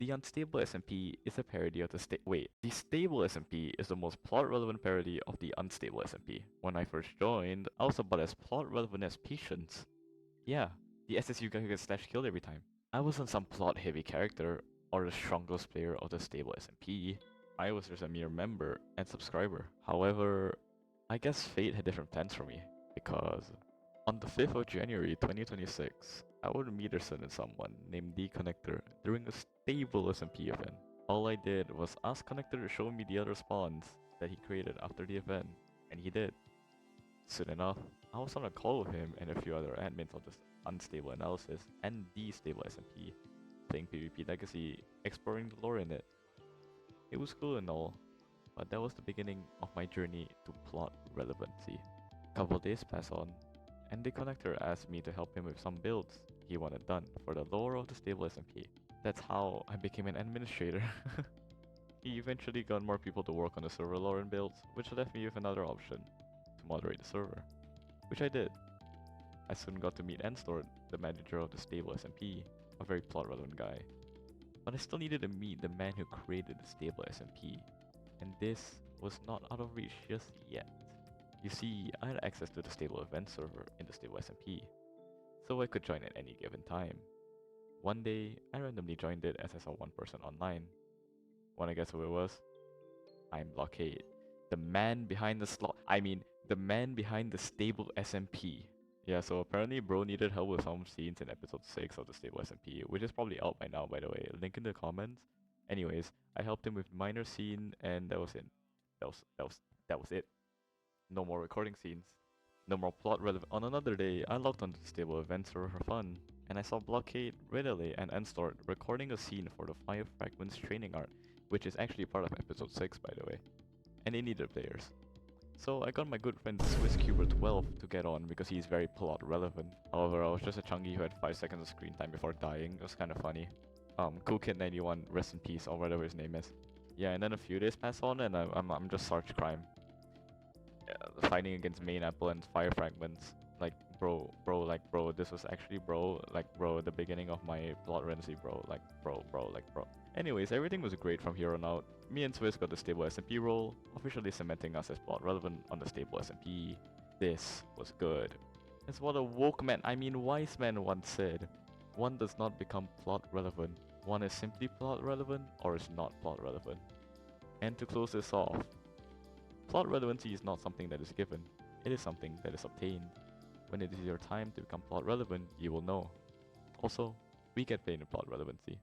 The unstable SMP is a parody of the stable SMP is the most plot-relevant parody of the unstable SMP. When I first joined, I was about as plot-relevant as Patience. Yeah, the SSU guy who gets slash killed every time. I wasn't some plot-heavy character or the strongest player of the stable SMP. I was just a mere member and subscriber. However, I guess fate had different plans for me, because on the 5th of January 2026, I would meet a certain someone named D Connector during a stable SMP event. All I did was ask Connector to show me the other spawns that he created after the event, and he did. Soon enough, I was on a call with him and a few other admins of this unstable analysis and the stable SMP, playing PvP Legacy, exploring the lore in it. It was cool and all, but that was the beginning of my journey to plot relevancy. Couple days pass on, and the connector asked me to help him with some builds he wanted done for the lore of the stable SMP. That's how I became an administrator. He eventually got more people to work on the server lore and builds, which left me with another option, to moderate the server, which I did. I soon got to meet Enstor, the manager of the stable SMP, a very plot relevant guy. But I still needed to meet the man who created the stable SMP, and this was not out of reach just yet. You see, I had access to the stable event server in the stable SMP, so I could join at any given time. One day, I randomly joined it as I saw one person online. Wanna guess who it was? I'm Blockade. The man behind the man behind the stable SMP. Yeah, so apparently bro needed help with some scenes in episode 6 of the stable SMP, which is probably out by now, by the way. Link in the comments. Anyways, I helped him with minor scene, and that was it. That was it. No more recording scenes. No more plot relevant. On another day, I logged onto the stable event server for fun, and I saw Blockade, Ridley, and Enstort recording a scene for the 5 Fragments training art, which is actually part of episode 6 by the way, and they needed players. So I got my good friend SwissCuber12 to get on because he's very plot relevant. However, I was just a chunky who had 5 seconds of screen time before dying. It was kind of funny. CoolKid91, rest in peace, or whatever his name is. Yeah, and then a few days pass on, and I'm just Sarge Crime, fighting against main apple and fire fragments. Like bro, this was actually bro, the beginning of my plot relevancy, bro. Bro. Anyways, everything was great from here on out. Me and Swiss got the stable SMP role, officially cementing us as plot relevant on the stable SMP. This was good. It's what a wise man once said. One does not become plot relevant. One is simply plot relevant or is not plot relevant. And to close this off, plot relevancy is not something that is given, it is something that is obtained. When it is your time to become plot relevant, you will know. Also, we get paid in plot relevancy.